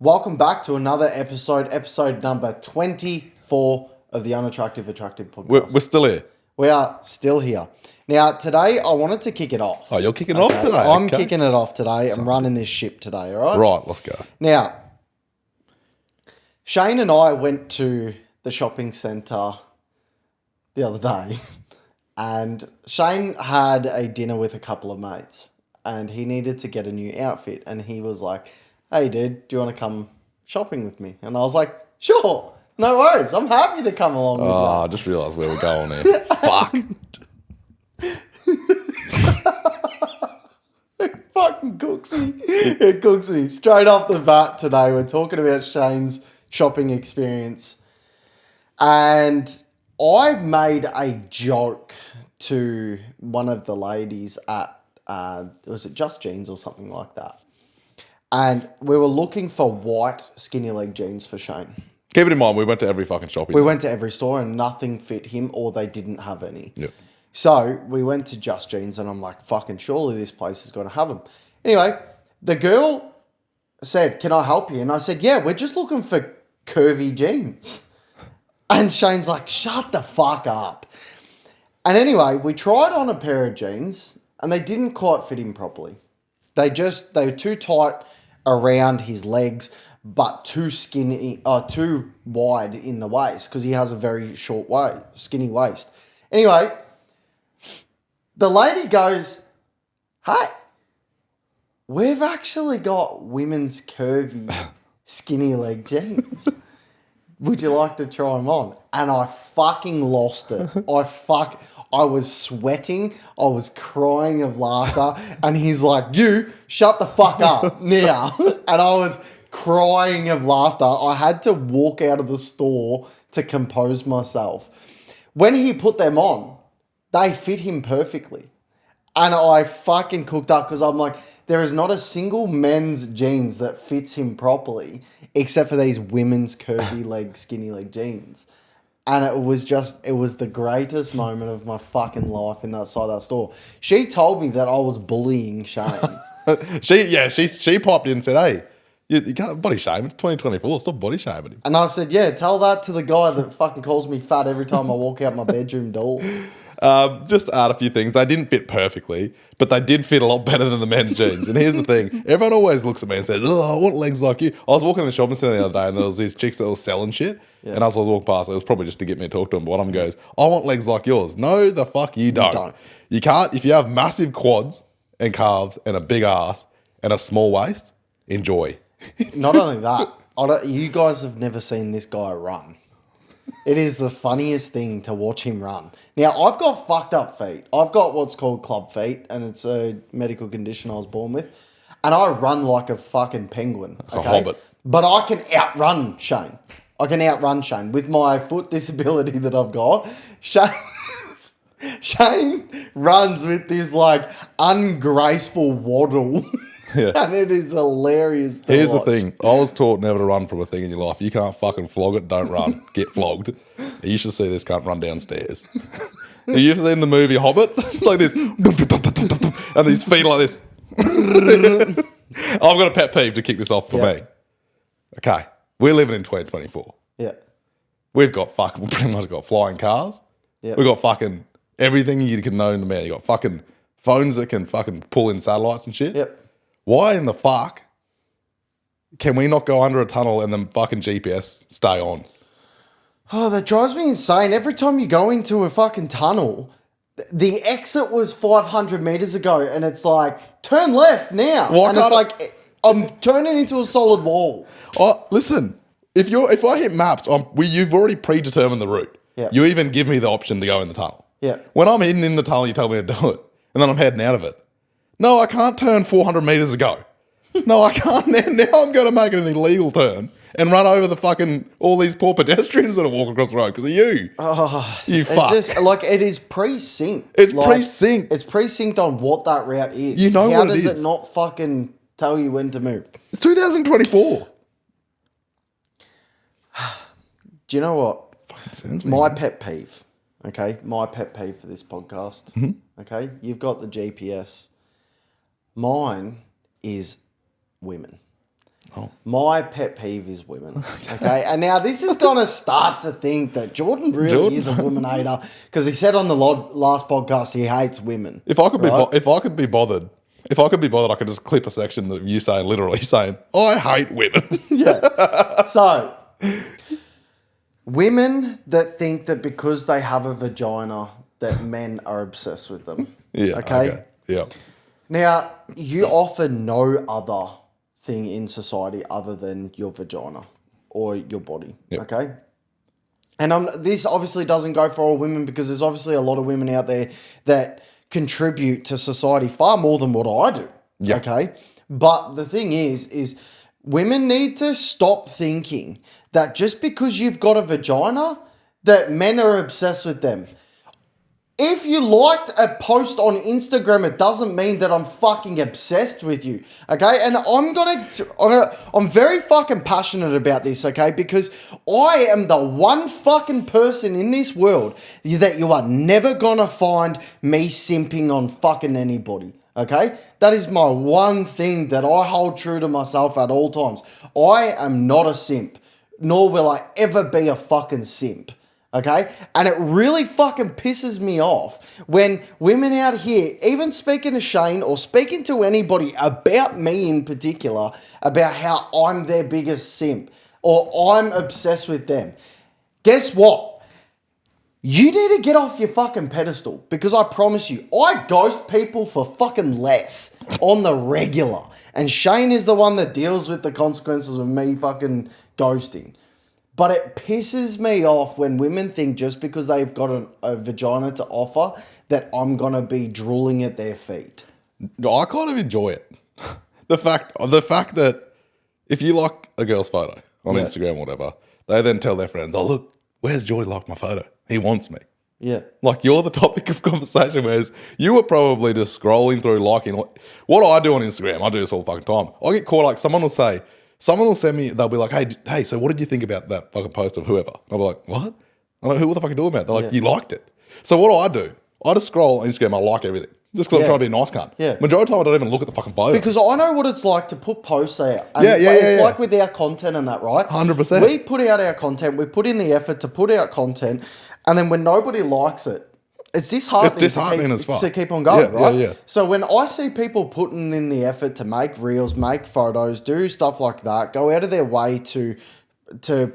Welcome back to another episode number 24 of the Unattractive Attractive podcast. We're still here. We are still here. Now, today I wanted to kick it off. Oh, you're kicking it off today? I'm kicking it off today. I'm running this ship today, all right? Right, let's go. Now, Shane and I went to the shopping centre the other day, and Shane had a dinner with a couple of mates, and he needed to get a new outfit, and he was like, hey, dude, do you want to come shopping with me? And I was like, sure, no worries. I'm happy to come along with you. Oh, I just realised where we're going here. Fuck. It fucking cooks me. It cooks me. Straight off the bat today, we're talking about Shane's shopping experience. And I made a joke to one of the ladies at, was it Just Jeans or something like that? And we were looking for white skinny leg jeans for Shane. Keep it in mind, we went to every fucking shopping. We went to every store and nothing fit him, or they didn't have any. Yep. So we went to Just Jeans and I'm like, fucking surely this place is going to have them. Anyway, the girl said, can I help you? And I said, yeah, we're just looking for curvy jeans. And Shane's like, shut the fuck up. And anyway, we tried on a pair of jeans and they didn't quite fit him properly. They were too tight around his legs, but too wide in the waist because he has a very short skinny waist. Anyway, the lady goes, hey, we've actually got women's curvy skinny leg jeans. Would you like to try them on? And I fucking lost it. I was sweating. I was crying of laughter. And he's like, you shut the fuck up now. And I was crying of laughter. I had to walk out of the store to compose myself. When he put them on, they fit him perfectly. And I fucking cooked up because I'm like, there is not a single men's jeans that fits him properly except for these women's curvy leg, skinny leg jeans. And it was the greatest moment of my fucking life in that side of that store. She told me that I was bullying Shane. She popped in and said, hey, you can't body shame. It's 2024. Stop body shaming him. And I said, yeah, tell that to the guy that fucking calls me fat every time I walk out my bedroom door. Just to add a few things. They didn't fit perfectly, but they did fit a lot better than the men's jeans. And here's the thing. Everyone always looks at me and says, oh, I want legs like you. I was walking in the shopping centre the other day and there was these chicks that were selling shit. Yeah. And as I was walking past, it was probably just to get me to talk to them. But one of them goes, I want legs like yours. No, the fuck you don't. You can't. If you have massive quads and calves and a big ass and a small waist, enjoy. Not only that, you guys have never seen this guy run. It is the funniest thing to watch him run. Now, I've got fucked up feet. I've got what's called club feet, and it's a medical condition I was born with. And I run like a fucking penguin. Okay? A hobbit. But I can outrun Shane. With my foot disability that I've got. Shane runs with this like ungraceful waddle. Yeah. And it is hilarious to Here's watch. the thing. I was taught never to run from a thing in your life. You can't fucking flog it, don't run. Get flogged. You should see this cunt run downstairs. Have you ever seen the movie Hobbit? It's like this. And these feet are like this. I've got a pet peeve to kick this off for me. Okay. We're living in 2024. Yeah. We pretty much got flying cars. Yeah. We've got fucking everything you can know in the man. You got fucking phones that can fucking pull in satellites and shit. Yep. Why in the fuck can we not go under a tunnel and then fucking GPS stay on? Oh, that drives me insane. Every time you go into a fucking tunnel, the exit was 500 meters ago and it's like, turn left now. And it's like, I'm turning into a solid wall. Oh, listen, if I hit maps, you've already predetermined the route. Yeah. You even give me the option to go in the tunnel. Yeah. When I'm hidden in the tunnel, you tell me to do it. And then I'm heading out of it. No, I can't turn 400 meters ago. No, I can't. Now I'm going to make it an illegal turn and run over the fucking all these poor pedestrians that are walking across the road because of you. Oh, you fuck. It's just, like, it is pre-synced. It's pre-synced. It's pre-synced on what that route is. You know How what it is. How does it not fucking tell you when to move? It's 2024. Do you know what? Sounds My pet peeve, okay? My pet peeve for this podcast, okay? You've got the GPS. Mine is women. Oh. My pet peeve is women. Okay, and now this is gonna start to think that Jordan really is a woman hater because he said on the last podcast he hates women. If I could be bothered, I could just clip a section of you saying, literally saying, I hate women. Yeah. So, women that think that because they have a vagina that men are obsessed with them. Yeah. Okay. Yeah. Now, you offer no other thing in society other than your vagina or your body. Yep. Okay. And this obviously doesn't go for all women because there's obviously a lot of women out there that contribute to society far more than what I do. Yeah. Okay. But the thing is women need to stop thinking that just because you've got a vagina, that men are obsessed with them. If you liked a post on Instagram, it doesn't mean that I'm fucking obsessed with you, okay? And I'm very fucking passionate about this, okay? Because I am the one fucking person in this world that you are never gonna find me simping on fucking anybody, okay? That is my one thing that I hold true to myself at all times. I am not a simp, nor will I ever be a fucking simp. Okay? And it really fucking pisses me off when women out here, even speaking to Shane or speaking to anybody about me in particular, about how I'm their biggest simp or I'm obsessed with them. Guess what? You need to get off your fucking pedestal because I promise you, I ghost people for fucking less on the regular. And Shane is the one that deals with the consequences of me fucking ghosting. But it pisses me off when women think just because they've got a vagina to offer that I'm going to be drooling at their feet. No, I kind of enjoy it. The fact that if you like a girl's photo on Instagram or whatever, they then tell their friends, oh, look, where's Joy like my photo? He wants me. Yeah. Like you're the topic of conversation, whereas you were probably just scrolling through liking. What I do on Instagram, I do this all the fucking time. I get caught, like someone will send me, they'll be like, hey, so what did you think about that fucking post of whoever? And I'll be like, what? I'm like, what the fuck are you talking about? They're like, you liked it. So what do? I just scroll on Instagram, I like everything. Just because I'm trying to be a nice cunt. Yeah. Majority of the time, I don't even look at the fucking photo. Because I know what it's like to put posts out. And It's like with our content and that, right? 100%. We put out our content, we put in the effort to put out content, and then when nobody likes it, it's disheartening as fuck. to keep on going, right? Yeah. So when I see people putting in the effort to make reels, make photos, do stuff like that, go out of their way to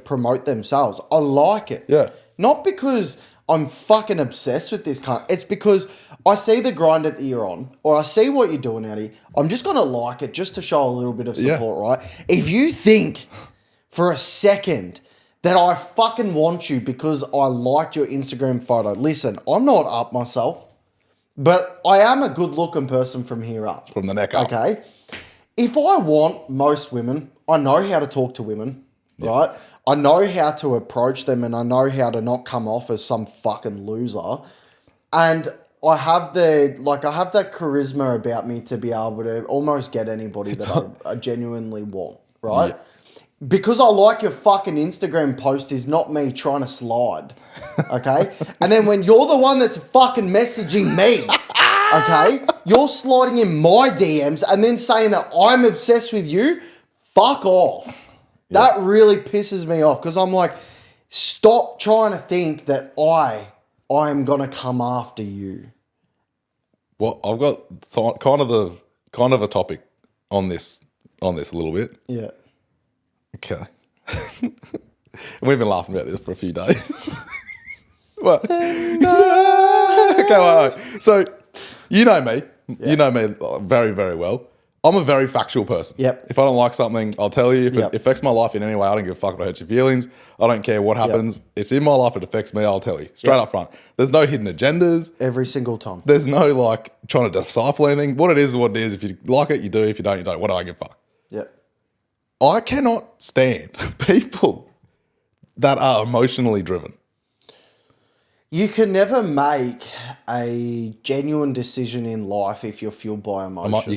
promote themselves, I like it. Yeah. Not because I'm fucking obsessed with this cunt. It's because I see the grind that you're on, or I see what you're doing out here. I'm just going to like it just to show a little bit of support, right? If you think for a second that I fucking want you because I liked your Instagram photo, listen, I'm not up myself, but I am a good looking person from here up. From the neck up. Okay? If I want most women, I know how to talk to women, right? I know how to approach them and I know how to not come off as some fucking loser. And I have that charisma about me to be able to almost get anybody I genuinely want, right? Yeah. Because I like your fucking Instagram post is not me trying to slide, okay? And then when you're the one that's fucking messaging me, okay, you're sliding in my DMs and then saying that I'm obsessed with you, fuck off. Yeah. That really pisses me off because I'm like, stop trying to think that I'm going to come after you. Well, I've got kind of a topic on this a little bit. Yeah. Okay. We've been laughing about this for a few days. Well, okay, wait. So, you know me. Yeah. You know me very, very well. I'm a very factual person. Yep. If I don't like something, I'll tell you. If it affects my life in any way, I don't give a fuck if it hurts your feelings. I don't care what happens. Yep. It's in my life. It affects me. I'll tell you. Straight up front. There's no hidden agendas. Every single time. There's no, trying to decipher anything. What it is what it is. If you like it, you do. If you don't, you don't. What do I give a fuck? Yep. I cannot stand people that are emotionally driven. You can never make a genuine decision in life if you're fueled by emotion.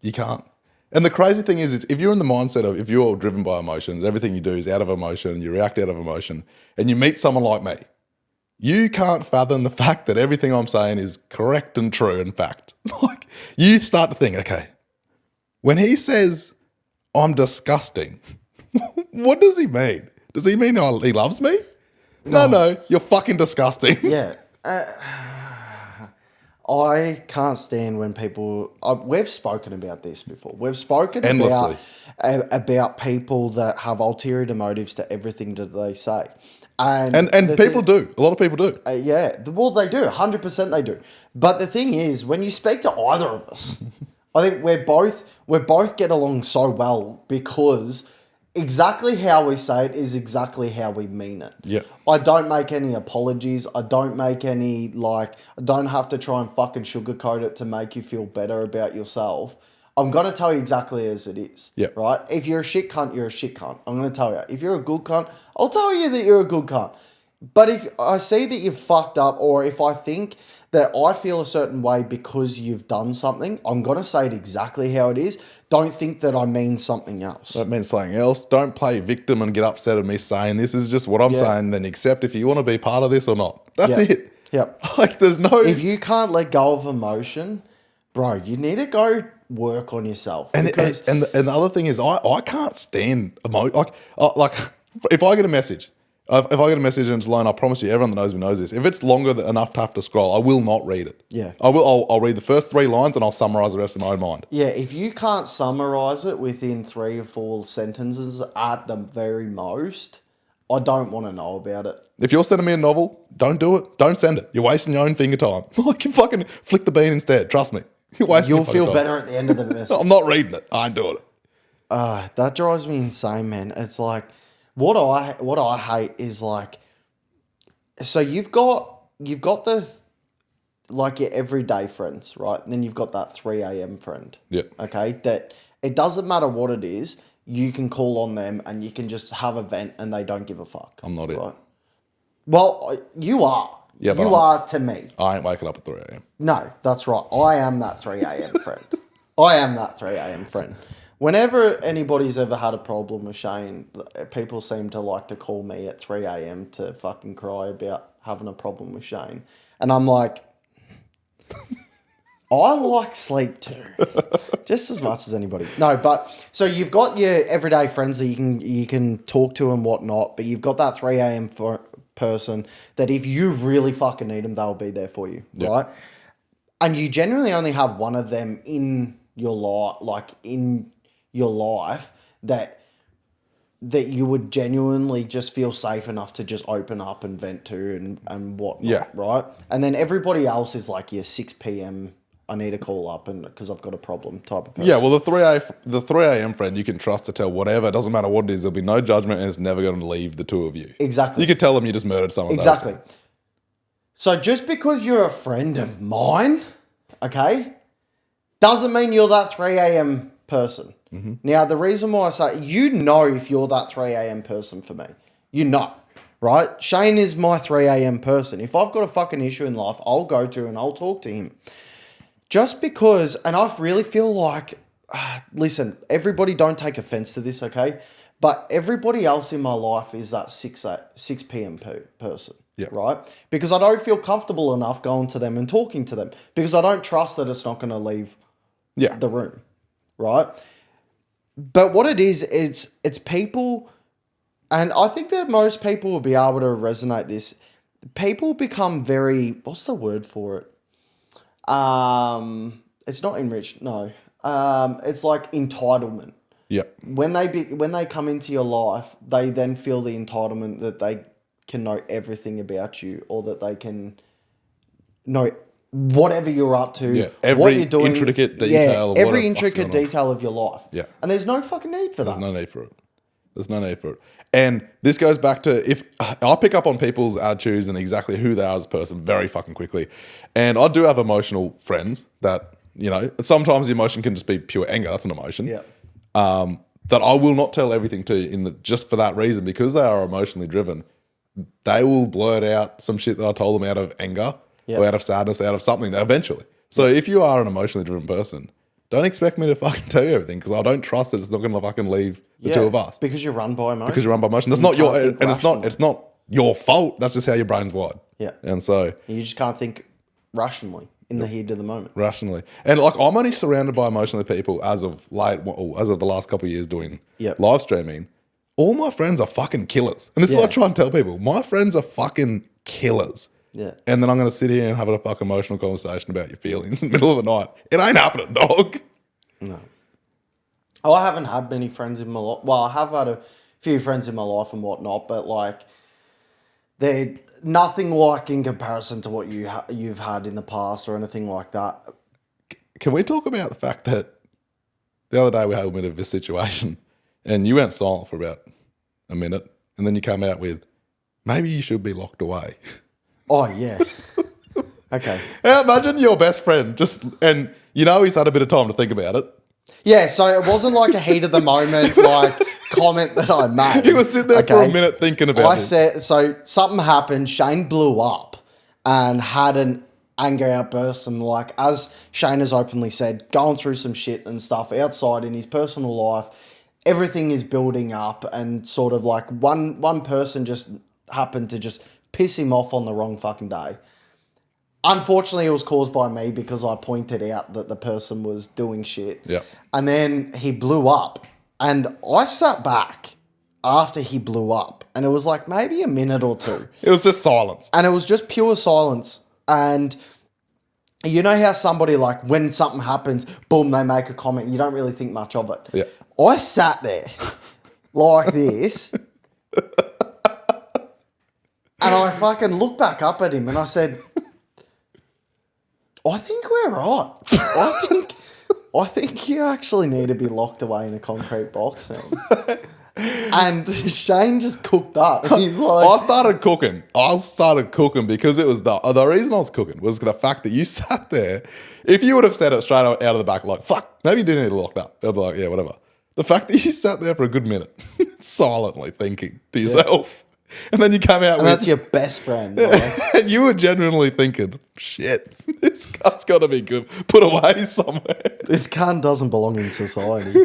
You can't. And the crazy thing is if you're in the mindset of, if you're driven by emotions, everything you do is out of emotion, you react out of emotion, and you meet someone like me, you can't fathom the fact that everything I'm saying is correct and true and fact. You start to think, okay, when he says, I'm disgusting. What does he mean? Does he mean he loves me? No, you're fucking disgusting. Yeah. I can't stand when people... we've spoken about this before. We've spoken Endlessly. about people that have ulterior motives to everything that they say. And people do. A lot of people do. Yeah. Well, they do. 100% they do. But the thing is, when you speak to either of us, I think we both get along so well because exactly how we say it is exactly how we mean it. Yeah. I don't make any apologies. I don't make any, I don't have to try and fucking sugarcoat it to make you feel better about yourself. I'm going to tell you exactly as it is. Yeah. Right? If you're a shit cunt, you're a shit cunt. I'm going to tell you. If you're a good cunt, I'll tell you that you're a good cunt. But if I see that you've fucked up, or if I think that I feel a certain way because you've done something, I'm going to say it exactly how it is. Don't think that I mean something else. That means something else. Don't play victim and get upset at me saying this is just what I'm saying, then accept if you want to be part of this or not. That's it. Yep. Like, there's no... If you can't let go of emotion, bro, you need to go work on yourself. And the other thing is, I can't stand emotion. Like, if I get a message... If I get a message and it's long, I promise you, everyone that knows me knows this. If it's longer than enough to have to scroll, I will not read it. Yeah. I'll read the first 3 lines and I'll summarize the rest in my own mind. Yeah, if you can't summarize it within 3 or 4 sentences at the very most, I don't want to know about it. If you're sending me a novel, don't do it. Don't send it. You're wasting your own finger time. Like, you fucking flick the bean instead. Trust me. You're wasting You'll your fucking feel time. better at the end of the message. I'm not reading it. I ain't doing it. That drives me insane, man. It's like, what I hate is like, so you've got the, like, your everyday friends, right? And then you've got that 3 a.m. friend. Yeah. Okay? That it doesn't matter what it is, you can call on them and you can just have a vent and they don't give a fuck. I'm not it. Right? Well, you are. Yeah, but you are to me. I ain't waking up at 3 a.m. No, that's right. I am that 3 a.m. friend. I am that 3 a.m. friend. Whenever anybody's ever had a problem with Shane, people seem to like to call me at 3 a.m. to fucking cry about having a problem with Shane. And I'm like, I like sleep too. Just as much as anybody. No, but so you've got your everyday friends that you can talk to and whatnot, but you've got that 3 a.m. person that if you really fucking need them, they'll be there for you, right? And you generally only have one of them in your life, that you would genuinely just feel safe enough to just open up and vent to and whatnot, right? And then everybody else is like your 6 p.m. I need to call up and because I've got a problem type of person. Yeah, well, the 3 a.m. friend you can trust to tell whatever. It doesn't matter what it is. There'll be no judgment and it's never going to leave the two of you. Exactly. You could tell them you just murdered someone. Exactly. So just because you're a friend of mine, okay, doesn't mean you're that 3 a.m. person. Mm-hmm. Now, the reason why I say, you know if you're that 3 a.m. person for me. You know, right? Shane is my 3 a.m. person. If I've got a fucking issue in life, I'll go to and I'll talk to him. Just because, and I really feel like, listen, everybody don't take offense to this, okay? But everybody else in my life is that 6 p.m. person, right? Because I don't feel comfortable enough going to them and talking to them because I don't trust that it's not going to leave the room, right? But what it is, it's people, and I think that most people will be able to resonate this. People become very, what's the word for it? It's not enriched, no. It's like entitlement. Yeah. When they come into your life, they then feel the entitlement that they can know everything about you, or that they can know whatever you're up to, what you're doing, intricate detail, every intricate detail of your life. Yeah. And there's no fucking need for that. There's no need for it. There's no need for it. And this goes back to, if I pick up on people's attitudes and exactly who they are as a person very fucking quickly. And I do have emotional friends that, you know, sometimes the emotion can just be pure anger. That's an emotion. Yeah. That I will not tell everything to just for that reason, because they are emotionally driven. They will blurt out some shit that I told them out of anger or out of sadness, out of something eventually. So if you are an emotionally driven person, don't expect me to fucking tell you everything, because I don't trust that it's not going to fucking leave the two of us. Because you're run by emotion. Because you're run by emotion. That's not your, and it's not your fault. That's just how your brain's wired. Yeah. And so you just can't think rationally. in the heat of the moment. Rationally. And like I'm only surrounded by emotionally people as of the last couple of years doing live streaming. All my friends are fucking killers. And this is what I try and tell people. My friends are fucking killers. Yeah. And then I'm going to sit here and have a fucking emotional conversation about your feelings in the middle of the night. It ain't happening, dog. No. Oh, I haven't had many friends in my life. Well, I have had a few friends in my life and whatnot, but like they're nothing like in comparison to what you've had in the past or anything like that. Can we talk about the fact that the other day we had a bit of a situation and you went silent for about a minute and then you came out with, maybe you should be locked away. Oh, yeah. Okay. Now imagine your best friend and you know he's had a bit of time to think about it. Yeah, so it wasn't like a heat of the moment like comment that I made. He was sitting there for a minute thinking about it. I said, so something happened, Shane blew up and had an anger outburst and like, as Shane has openly said, going through some shit and stuff outside in his personal life, everything is building up and sort of like one person just happened to just piss him off on the wrong fucking day. Unfortunately, it was caused by me because I pointed out that the person was doing shit. Yeah. And then he blew up. And I sat back after he blew up. And it was like maybe a minute or two. It was just silence. And it was just pure silence. And you know how somebody like when something happens, boom, they make a comment. You don't really think much of it. Yeah. I sat there like this. And I fucking looked back up at him and I said, I think we're right. I think you actually need to be locked away in a concrete box now. And Shane just cooked up. He's like, I started cooking because it was the reason I was cooking was the fact that you sat there. If you would have said it straight out of the back, like, fuck, maybe you didn't need to lock up. I'd be like, yeah, whatever. The fact that you sat there for a good minute, silently thinking to yourself, and then you come out and that's your best friend. Right? And you were genuinely thinking, shit, this gut's got to be good. Put away somewhere. This cunt doesn't belong in society.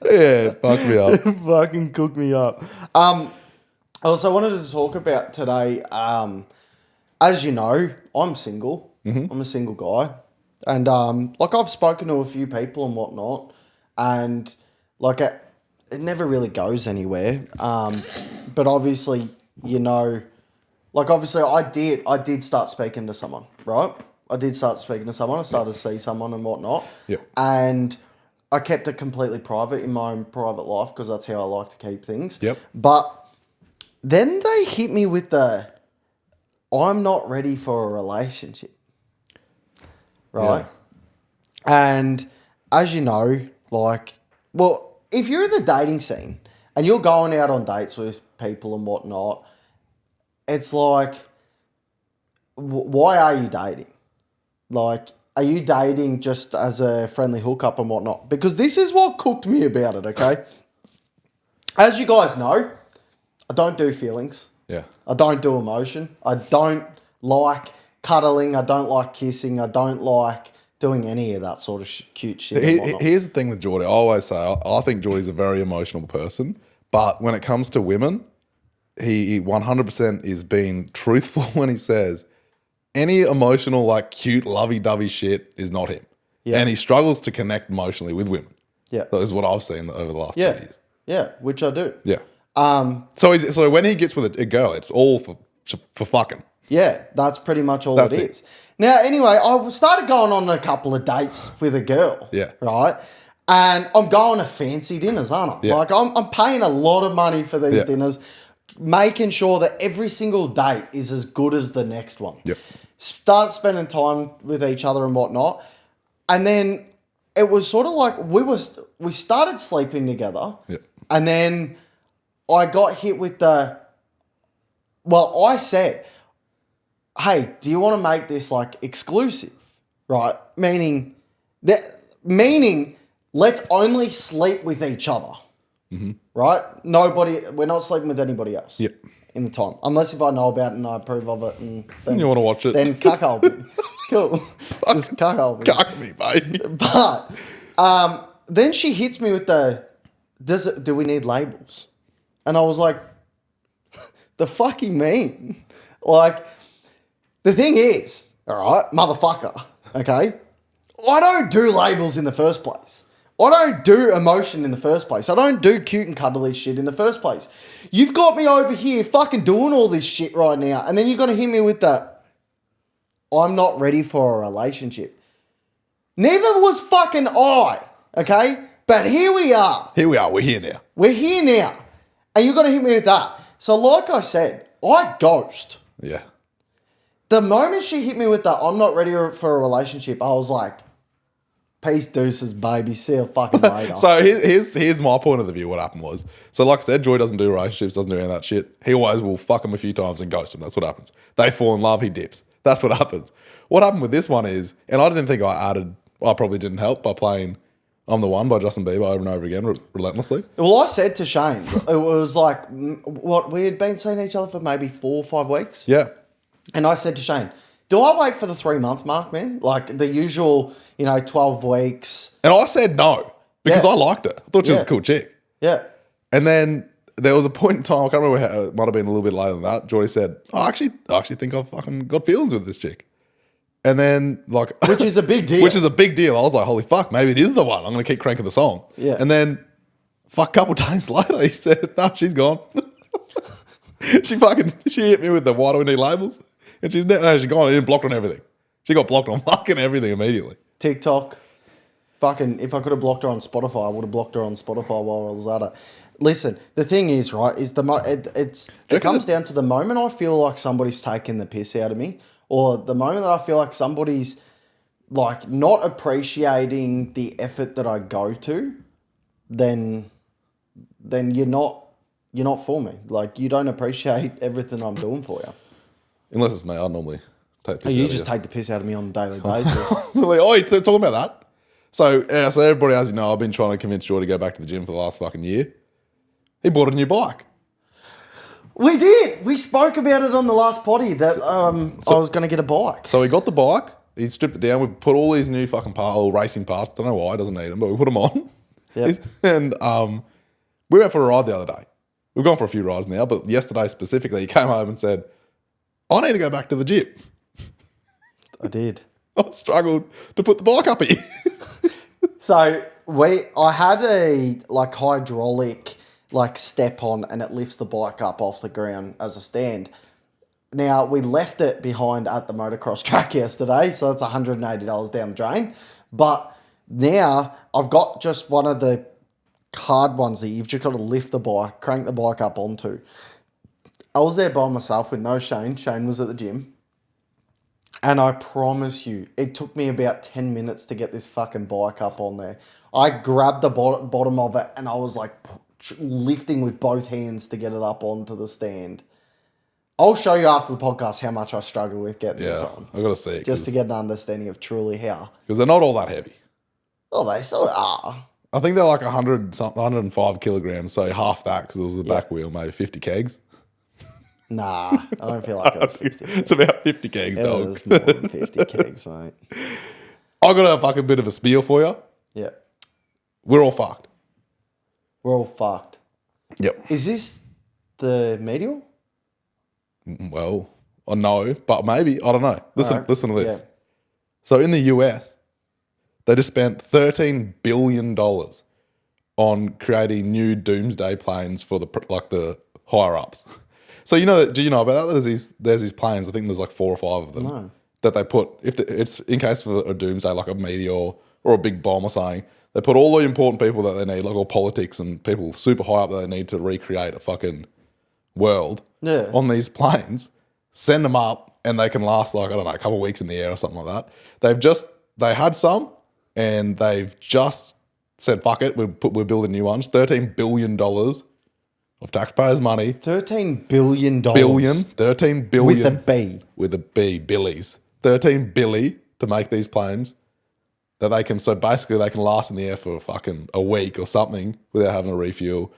Yeah, fuck me up. Fucking cook me up. Also, I wanted to talk about today, as you know, I'm single. Mm-hmm. I'm a single guy. And, like, I've spoken to a few people and whatnot. And, like, it never really goes anywhere. But obviously, you know, like, obviously, I did start speaking to someone, right? I did start speaking to someone. I started to see someone and whatnot. Yep. And I kept it completely private in my own private life because that's how I like to keep things. Yep. But then they hit me with the, I'm not ready for a relationship. Right? Yeah. And as you know, like, well, if you're in the dating scene and you're going out on dates with people and whatnot, it's like, why are you dating? Like, are you dating just as a friendly hookup and whatnot? Because this is what cooked me about it, okay? As you guys know, I don't do feelings. Yeah. I don't do emotion. I don't like cuddling. I don't like kissing. I don't like doing any of that sort of cute shit. Here's the thing with Geordie. I always say, I think Geordie's a very emotional person. But when it comes to women, he 100% is being truthful when he says, any emotional, like, cute, lovey-dovey shit is not him. Yeah. And he struggles to connect emotionally with women. Yeah. That is what I've seen over the last 2 years. Yeah, which I do. Yeah. So when he gets with a girl, it's all for fucking. Yeah, that's pretty much all it is. Now, anyway, I started going on a couple of dates with a girl. Yeah. Right? And I'm going to fancy dinners, aren't I? Yeah. Like, I'm paying a lot of money for these dinners, making sure that every single date is as good as the next one. Yep. Start spending time with each other and whatnot. And then it was sort of like we started sleeping together. Yep. And then I got hit with I said, hey, do you want to make this like exclusive? Right? Meaning let's only sleep with each other. Mm-hmm. Right? We're not sleeping with anybody else. Yep. In the time. Unless if I know about it and I approve of it and then you want to watch it. Then cuckold me. Cool. Just cuckold me. Cuck me, baby. But then she hits me with do we need labels? And I was like, the fuck you mean? Like, The thing is, all right, motherfucker, okay, I don't do labels in the first place. I don't do emotion in the first place. I don't do cute and cuddly shit in the first place. You've got me over here fucking doing all this shit right now, and then you're going to hit me with that, I'm not ready for a relationship. Neither was fucking I, okay? But here we are. Here we are. We're here now. We're here now. And you're going to hit me with that. So like I said, I ghost. Yeah. The moment she hit me with that, I'm not ready for a relationship, I was like, peace deuces, baby. See you fucking later. So here's my point of the view. What happened was, so like I said, Joy doesn't do relationships, doesn't do any of that shit. He always will fuck him a few times and ghost him. That's what happens. They fall in love, he dips. That's what happens. What happened with this one is, and I didn't think I probably didn't help by playing I'm the One by Justin Bieber over and over again, relentlessly. Well, I said to Shane, it was like, what, we had been seeing each other for maybe 4 or 5 weeks. Yeah. And I said to Shane, do I wait for the 3-month mark, man? Like the usual, 12 weeks. And I said no, because Yeah. I liked her. I thought she was a cool chick. Yeah. And then there was a point in time, I can't remember how, it might have been a little bit later than that, Joy said, I actually think I've fucking got feelings with this chick. And then, like... Which is a big deal. Which is a big deal. I was like, holy fuck, maybe it is the one. I'm going to keep cranking the song. Yeah. And then, a couple days later, he said, nah, she's gone. She hit me with the, why do we need labels? And she's gone and blocked on everything. She got blocked on fucking everything immediately. TikTok. Fucking, if I could have blocked her on Spotify, I would have blocked her on Spotify while I was at it. Listen, the thing is, right, is it comes down to the moment I feel like somebody's taking the piss out of me, or the moment that I feel like somebody's like not appreciating the effort that I go to, then you're not for me. Like, you don't appreciate everything I'm doing for you. Unless it's me, I normally take the piss You out just of you. take the piss out of me on a daily basis. So like, you're talking about that? So everybody, as you know, I've been trying to convince Joy to go back to the gym for the last fucking year. He bought a new bike. We did. We spoke about it on the last potty that I was going to get a bike. So he got the bike. He stripped it down. We put all these new fucking racing parts. Don't know why. He doesn't need them, but we put them on. Yep. And we went for a ride the other day. We've gone for a few rides now, but yesterday specifically, he came home and said, I need to go back to the gym. I did. I struggled to put the bike up here. So I had a like hydraulic like step on, and it lifts the bike up off the ground as a stand. Now, we left it behind at the motocross track yesterday, so that's $180 down the drain. But now I've got just one of the hard ones that you've just got to lift the bike, crank the bike up onto. I was there by myself with no Shane. Shane was at the gym. And I promise you, it took me about 10 minutes to get this fucking bike up on there. I grabbed the bottom of it and I was like lifting with both hands to get it up onto the stand. I'll show you after the podcast how much I struggle with getting this on. I've got to see it. Just to get an understanding of truly how. Because they're not all that heavy. Oh, they sort of are. I think they're like 105 kilograms, so half that because it was the back wheel, maybe 50 kegs. Nah, I don't feel like it was 50. It's about 50 kegs, It dog. was more than 50 kegs, mate. I got a fucking bit of a spiel for you. Yeah. We're all fucked. We're all fucked. Yep. Is this the medial? Well, I know, but maybe. I don't know. Listen to this. Yeah. So in the US, they just spent $13 billion on creating new Doomsday planes for the higher ups. So do you know about that? There's these planes. I think there's like 4 or 5 of them. No. That they put it's in case of a doomsday, like a meteor or a big bomb or something. They put all the important people that they need, like all politics and people super high up that they need to recreate a fucking world on these planes. Send them up, and they can last like, I don't know, a couple of weeks in the air or something like that. They had some, and they've just said fuck it. We're building new ones. $13 billion of taxpayers' money. $13 billion. 13 billion. With a B. With a B, billies. 13 billy to make these planes that they can, so basically they can last in the air for fucking a week or something without having to refuel.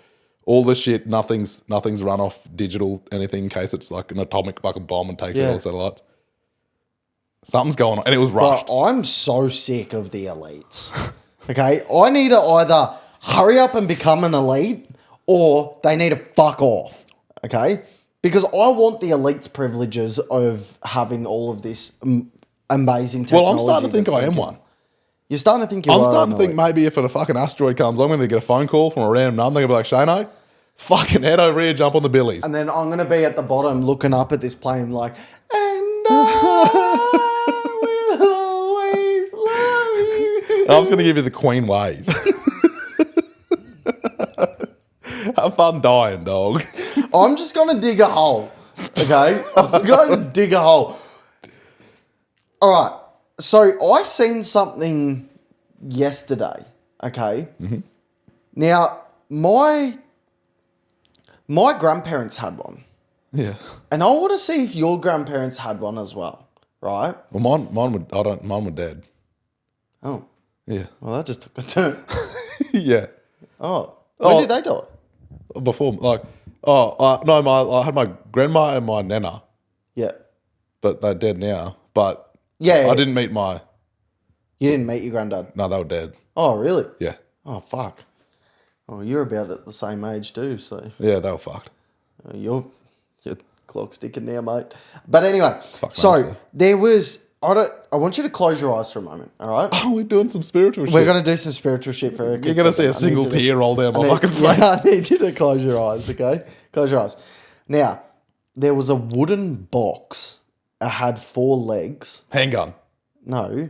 All the shit, nothing's run off digital, anything in case it's like an atomic fucking bomb and takes out all the satellites. Something's going on, and it was rushed. But I'm so sick of the elites. Okay? I need to either hurry up and become an elite, or they need to fuck off. Okay? Because I want the elite's privileges of having all of this amazing Well, technology. I'm starting to think that's I am making- one. You're starting to think you are. I'm starting to an think elite. maybe if a fucking asteroid comes, I'm going to get a phone call from a random number. They're going to be like, Shano, fucking head over here, jump on the billies. And then I'm going to be at the bottom looking up at this plane like, and I will always love you. I was going to give you the Queen wave. Have fun dying, dog. I'm just going to dig a hole. Okay? I'm going to dig a hole. All right. So I seen something yesterday. Okay? Mm-hmm. Now, my grandparents had one. Yeah. And I want to see if your grandparents had one as well. Right? Well, mine were dead. Oh. Yeah. Well, that just took a turn. Yeah. Oh. When Oh. did they die? Before, like, no, I had my grandma and my nana, Yeah. but they're dead now. But Yeah. I didn't meet my, You didn't meet your granddad? no, they were dead. Oh, really? Yeah. Oh, fuck. Oh, you're about at the same age too, so Yeah, they were fucked. your clock's ticking now, mate. But anyway, Fuck, so honestly. there was. I want you to close your eyes for a moment. All right. Oh, we're doing some spiritual shit. We're gonna do some spiritual shit for. You're going to see a single tear roll down my fucking face. Yeah, I need you to close your eyes. Okay, close your eyes. Now, there was a wooden box. It had 4 legs. Handgun. No.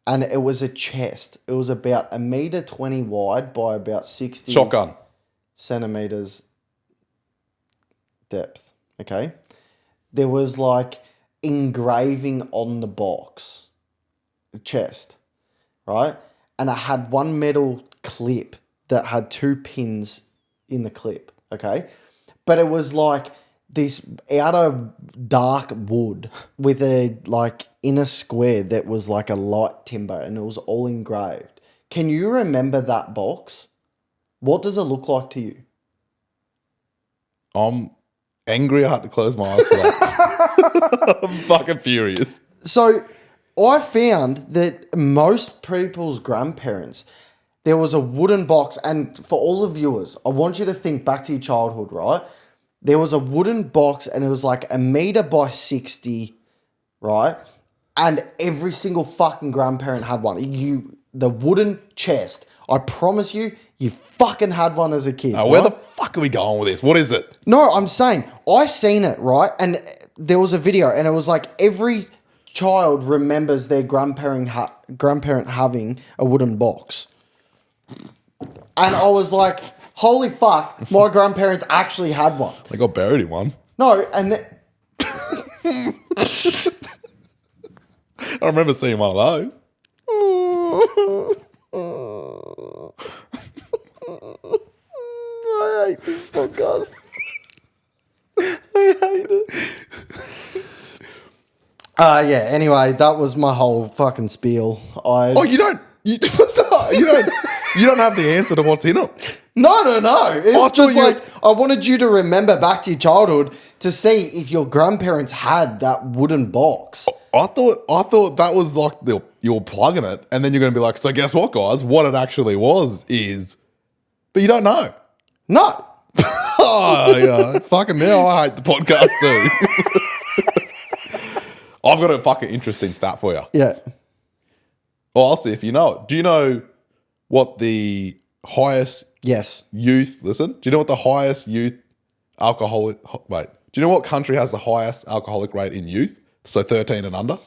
And it was a chest. It was about 1.20 meters wide by about 60 Shotgun. centimeters depth. Okay. There was like engraving on the box, chest, right? And it had one metal clip that had 2 pins in the clip. Okay. But it was like this outer dark wood with a like inner square that was like a light timber, and it was all engraved. Can you remember that box? What does it look like to you? I'm angry I had to close my eyes for that. I'm fucking furious. So I found that most people's grandparents, there was a wooden box, and for all the viewers, I want you to think back to your childhood, right? There was a wooden box, and it was like 1 meter by 60, right? And every single fucking grandparent had one. The wooden chest. I promise you, you fucking had one as a kid. Where right? the fuck are we going with this? What is it? No, I'm saying I seen it, right? And there was a video, and it was like every child remembers their grandparent having a wooden box. And I was like, holy fuck, my grandparents actually had one. I got buried in one. No, and I remember seeing one of those. I hate this podcast. I hate it. Yeah, anyway, that was my whole fucking spiel. Oh, you don't have the answer to what's in it. No. It's thought just you- like I wanted you to remember back to your childhood to see if your grandparents had that wooden box. I thought that was like you're plugging it, and then you're going to be like, so guess what, guys? What it actually was is, but you don't know. No. Oh yeah, fucking now I hate the podcast too. I've got a fucking interesting stat for you. Yeah. Well, I'll see if you know it. Do you know what the highest Yes. youth? Listen. Do you know what the highest youth alcoholic? Wait. Do you know what country has the highest alcoholic rate in youth? So 13 and under.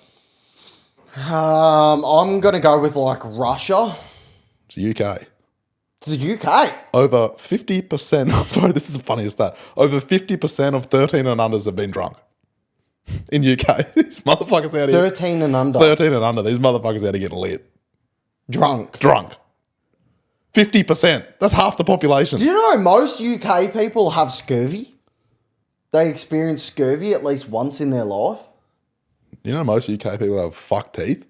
I'm gonna go with like Russia. It's the UK. The UK. Over 50%. Bro, this is the funniest stat. Over 50% of 13 and unders have been drunk in UK. These motherfuckers out here. 13 and under. 13 and under. These motherfuckers out here getting lit. Drunk. 50%. That's half the population. Do you know most UK people have scurvy? They experience scurvy at least once in their life. You know most UK people have fucked teeth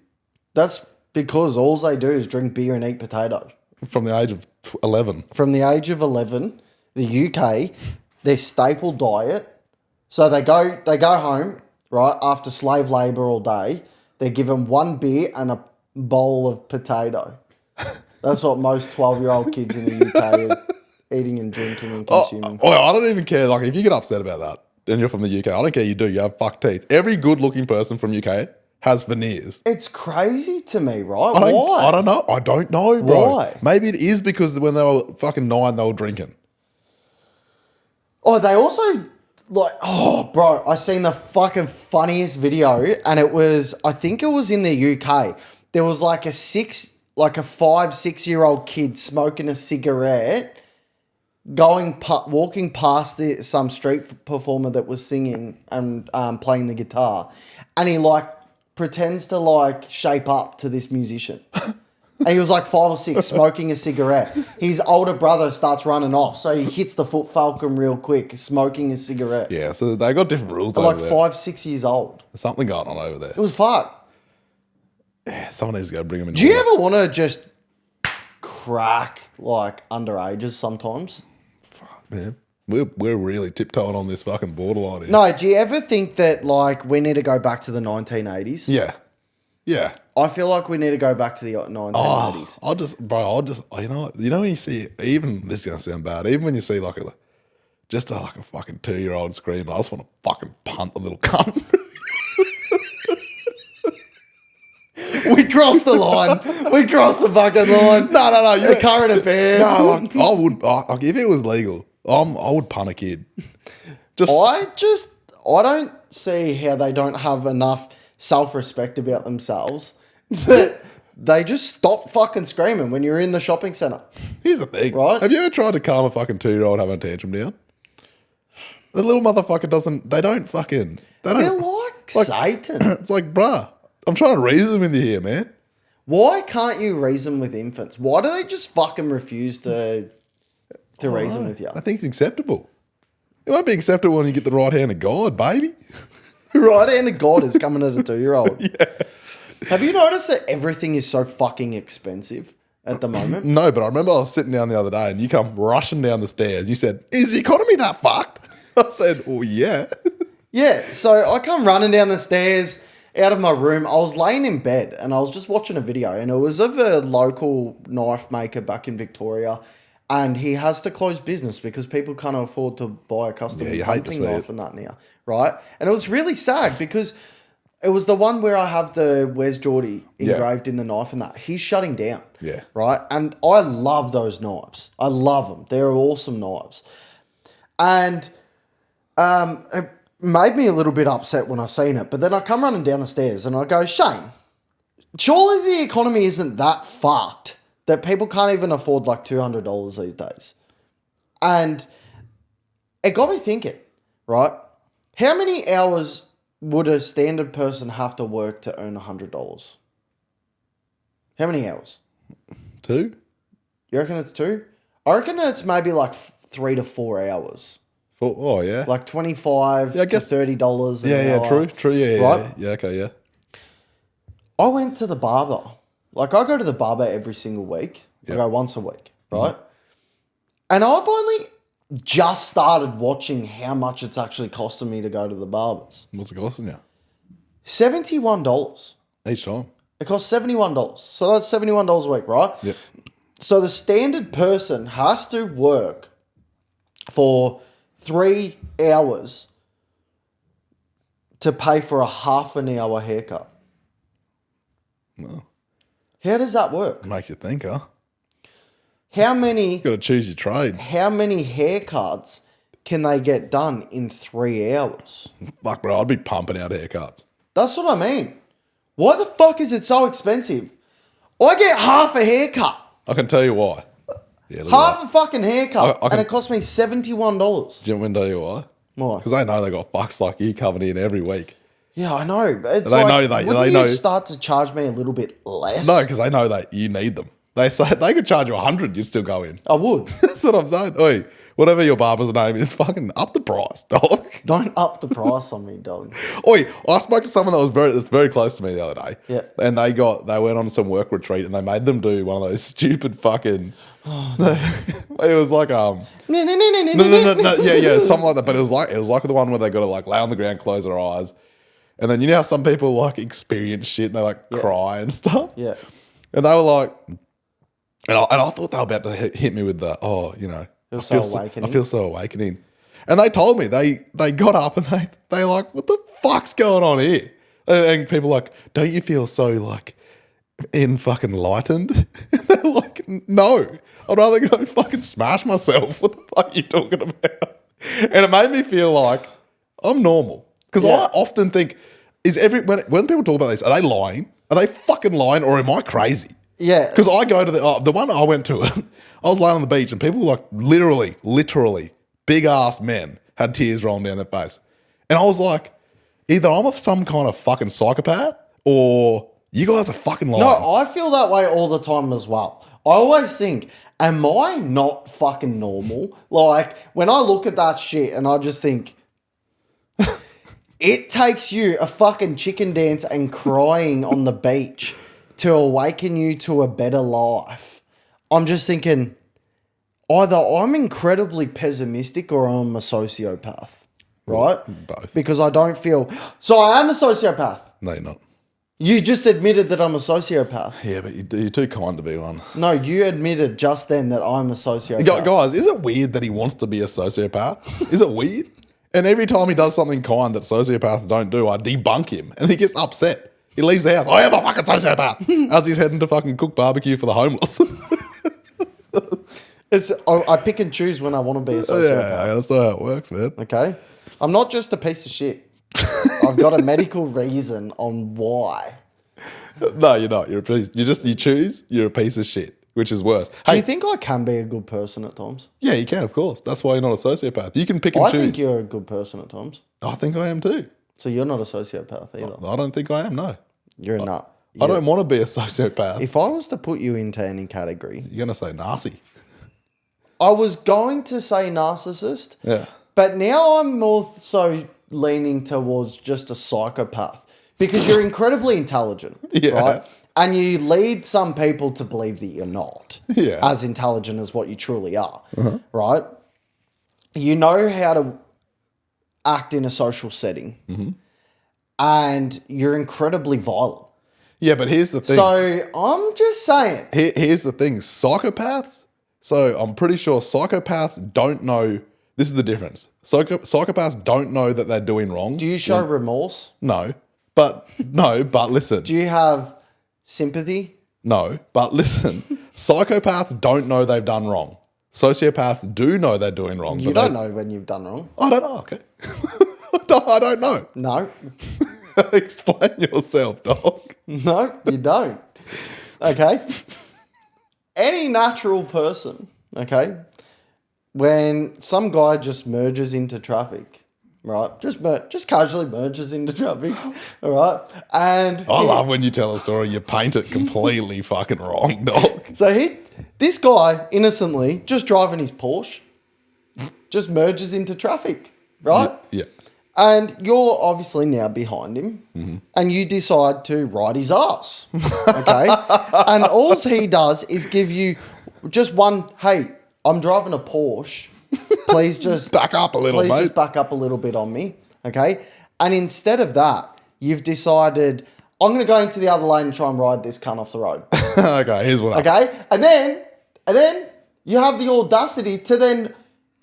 That's because all they do is drink beer and eat potato. from the age of 11. From the age of 11, the UK, their staple diet. So they go home, right, after slave labour all day. They're given 1 beer and a bowl of potato. That's what most 12-year-old kids in the UK are eating and drinking and consuming. I don't even care. Like, if you get upset about that, and you're from the UK. I don't care. You do. You have fuck teeth. Every good-looking person from UK has veneers. It's crazy to me, right? Why? I don't know. I don't know, bro. Why? Maybe it is because when they were fucking 9, they were drinking. Oh, they also bro, I seen the fucking funniest video, and I think it was in the UK. There was like a 5-6-year-old kid smoking a cigarette, walking past some street performer that was singing and playing the guitar, and he pretends to shape up to this musician. And he was 5 or 6, smoking a cigarette. His older brother starts running off, so he hits the foot falcon real quick, smoking a cigarette. Yeah, so they got different rules They're over there. 5-6 years old. There's something going on over there. It was fucked. Yeah, someone needs to go bring them in. Do you ever want to just crack underages sometimes? Fuck, man. We're really tiptoeing on this fucking borderline here. No, do you ever think that we need to go back to the 1980s? Yeah. Yeah. I feel like we need to go back to the 1980s. I'll just, you know when you see, even, this is going to sound bad, even when you see a fucking 2-year-old scream, I just want to fucking punt the little cunt. We crossed the line. We crossed the fucking line. No. The current affair. No, I would, if it was legal, I would punt a kid. I don't see how they don't have enough self-respect about themselves that they just stop fucking screaming when you're in the shopping centre. Here's the thing. Right? Have you ever tried to calm a fucking 2-year-old having a tantrum down? The little motherfucker they're like Satan. It's like, bruh, I'm trying to reason with you here, man. Why can't you reason with infants? Why do they just fucking refuse to reason with you? I think it's acceptable. It won't be acceptable when you get the right hand of God, baby. Right hand of God is coming at a 2-year-old. Yeah. Have you noticed that everything is so fucking expensive at the moment? No, but I remember I was sitting down the other day and you come rushing down the stairs. You said, "Is the economy that fucked?" I said, "Oh, yeah." Yeah, so I come running down the stairs out of my room. I was laying in bed and I was just watching a video, and it was of a local knife maker back in Victoria, and he has to close business because people can't afford to buy a custom hunting knife and that now, right? And it was really sad because it was the one where I have the "Where's Geordie" engraved in the knife and that. He's shutting down. Yeah. Right? And I love those knives. I love them. They're awesome knives. And it made me a little bit upset when I seen it. But then I come running down the stairs and I go, Shane, surely the economy isn't that fucked that people can't even afford $200 these days. And it got me thinking, right? How many hours would a standard person have to work to earn $100? How many hours? 2? You reckon it's 2? I reckon it's maybe 3 to 4 hours. 4? Oh, yeah. $25 to $30 an hour. Yeah, true. Yeah, right? Yeah, okay, yeah. I went to the barber. I go to the barber every single week. Yep. I go once a week, right? And I've only just started watching how much it's actually costing me to go to the barbers. What's it costing you? $71. Each time? It costs $71. So that's $71 a week, right? Yep. So the standard person has to work for 3 hours to pay for a half an hour haircut. No. How does that work? Makes you think, huh? How many... Got to choose your trade. How many haircuts can they get done in 3 hours? Fuck, bro, I'd be pumping out haircuts. That's what I mean. Why the fuck is it so expensive? I get half a haircut. I can tell you why. Yeah, Half a fucking haircut. I can- and it cost me $71. Do you want me to tell you why? Why? Because they know they got fucks like you coming in every week. Yeah, I know. But it's They like, know wouldn't know. you start to charge me a little bit less? No, because they know that you need them. They say they could charge you 100, you'd still go in. I would. That's what I'm saying. Oi, whatever your barber's name is, fucking up the price, dog. Don't up the price on me, dog. Oi, I spoke to someone that's very close to me the other day. Yeah. And they went on some work retreat and they made them do one of those stupid fucking it was like no, yeah, something like that. But it was like the one where they got to lay on the ground, close their eyes. And then you know how some people experience shit and they cry and stuff? Yeah. And they were like, and I thought they were about to hit me with the, I feel so awakening. And they told me, they got up and they like, what the fuck's going on here? And people like, don't you feel so like fucking enlightened? And they're like, no, I'd rather go fucking smash myself. What the fuck are you talking about? And it made me feel like I'm normal. Because I often think, when people talk about this, are they lying? Are they fucking lying or am I crazy? Yeah. Because I go to the one I went to, I was laying on the beach and people like literally big ass men had tears rolling down their face. And I was like, either I'm some kind of fucking psychopath or you guys are fucking lying. No, I feel that way all the time as well. I always think, am I not fucking normal? Like, when I look at that shit and I just think, it takes you a fucking chicken dance and crying on the beach to awaken you to a better life. I'm just thinking, either I'm incredibly pessimistic or I'm a sociopath, right? Both. Because I don't feel... So I am a sociopath. No, you're not. You just admitted that I'm a sociopath. Yeah, but you're too kind to be one. No, you admitted just then that I'm a sociopath. Guys, is it weird that he wants to be a sociopath? Is it weird? And every time he does something kind that sociopaths don't do, I debunk him and he gets upset. He leaves the house. I am a fucking sociopath. As he's heading to fucking cook barbecue for the homeless. I pick and choose when I want to be a sociopath. Yeah, that's not how it works, man. Okay? I'm not just a piece of shit. I've got a medical reason on why. No, you're not. You're a piece. You choose. You're a piece of shit, which is worse. Do you think I can be a good person at times? Yeah, you can, of course. That's why you're not a sociopath. You can pick and choose. I think you're a good person at times. I think I am too. So you're not a sociopath either. I don't think I am, no. You're a nut. I don't want to be a sociopath. If I was to put you into any category, You're going to say Nazi. I was going to say narcissist, Yeah. but now I'm more so leaning towards just a psychopath because you're incredibly intelligent, Yeah. right? And you lead some people to believe that you're not as intelligent as what you truly are, right? You know how to act in a social setting and you're incredibly violent. Yeah, but here's the thing. So I'm just saying. Here's the thing. Psychopaths, so I'm pretty sure psychopaths don't know. This is the difference. Psychopaths don't know that they're doing wrong. Do you show remorse? No. But listen. Do you have sympathy? No, but listen. Psychopaths don't know they've done wrong. Sociopaths do know they're doing wrong. You don't know when you've done wrong. I don't know, okay. I don't know. No. Explain yourself, dog. No, you don't. Okay? Any natural person, okay, when some guy just merges into traffic, right? Just casually merges into traffic, all right? And I love when you tell a story, you paint it completely fucking wrong, dog. so this guy, innocently, just driving his Porsche, just merges into traffic, right? Yeah. And you're obviously now behind him and you decide to ride his ass, okay? And all he does is give you just one, hey, I'm driving a Porsche. Please just... Back up a little, please mate. just back up a little bit on me, okay? And instead of that, you've decided, I'm going to go into the other lane and try and ride this cunt off the road. Okay, here's what happened. Okay? And then you have the audacity to then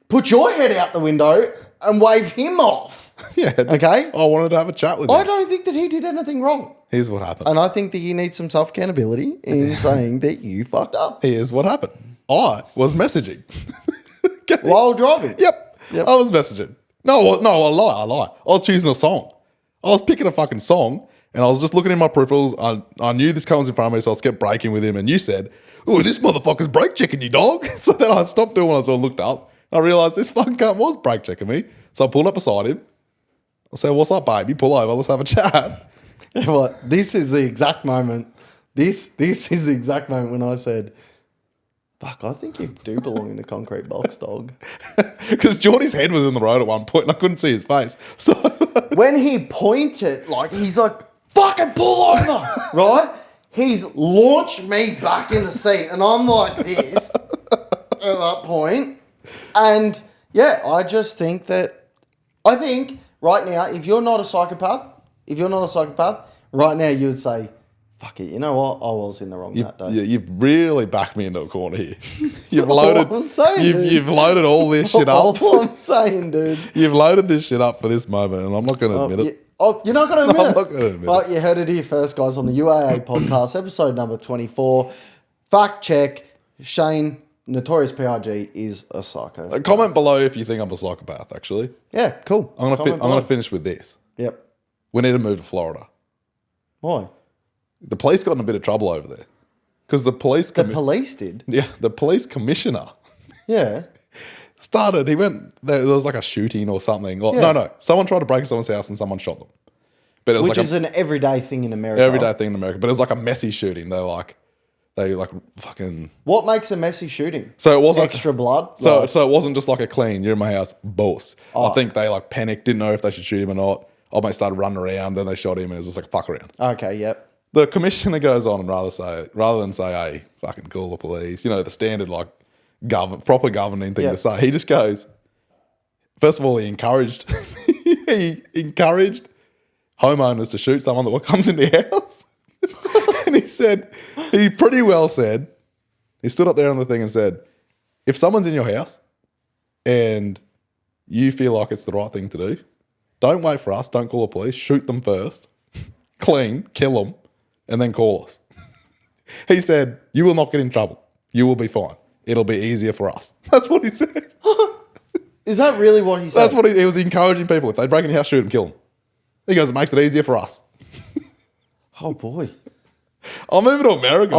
put your head out the window and wave him off. Yeah. Okay? I wanted to have a chat with him. I don't think that he did anything wrong. Here's what happened. And I think that you need some self-accountability in saying that you fucked up Here's what happened. I was messaging. Okay. while driving. Yep. I was messaging. No, I lie. I was choosing a song. I was picking a fucking song and I was just looking in my peripherals. I knew this car was in front of me, so I kept braking with him. And you said, "Oh, this motherfucker's brake checking you, dog." So then I stopped doing what I looked up. I realised this fucking cunt was brake checking me. So I pulled up beside him. I said, "What's up, baby? Pull over. Let's have a chat." Well, this is the exact moment. This is the exact moment when I said, fuck, I think you do belong in a concrete box, dog. Because Geordie's head was in the road at one point and I couldn't see his face. So When he pointed, like, he's like, fucking pull over, right? He's launched me back in the seat and I'm like this at that point. And yeah, I just think that, I think right now, if you're not a psychopath, right now you would say, Fuck it. You know what? I was in the wrong that day. You've really backed me into a corner here. You've All loaded. I'm saying, dude. You've loaded all this shit up. All I'm saying, dude. You've loaded this shit up for this moment, and I'm not going to admit it. You're not going to admit I'm it. not gonna admit But you heard it here first, guys, on the UAA podcast, episode number 24. Fact check. Shane, Notorious PRG, is a psycho. Comment below if you think I'm a psychopath. Actually, Yeah, cool. I'm gonna finish with this. Yep. We need to move to Florida. Why? The police got in a bit of trouble over there because the police. The police did? Yeah, the police commissioner Yeah. started. He went. There was like a shooting or something. Or, Yeah. No. Someone tried to break into someone's house and someone shot them. But it was Which like is an everyday thing in America. everyday thing in America. But it was like a messy shooting. They fucking. What makes a messy shooting? So it wasn't Extra blood? So Like- so it wasn't just like a clean. You're in my house, boss. I think they like panicked, didn't know if they should shoot him or not. Old mate started running around, then they shot him, and it was just like a fuck around. Okay, yep. The commissioner goes on and rather than say, "Hey, fucking call the police," you know, the standard like proper governing thing Yeah. to say. He just goes. First of all, he encouraged homeowners to shoot someone that comes in their house, and he pretty well said, he stood up there on the thing and said, if someone's in your house and you feel like it's the right thing to do, don't wait for us. Don't call the police. Shoot them first. Clean, kill them, and then call us. He said, you will not get in trouble. You will be fine. It'll be easier for us. That's what he said. Is that really what he said? That's what he was encouraging people. If they break in your house, shoot them, kill them. He goes, it makes it easier for us. Oh, boy. I'm moving to America.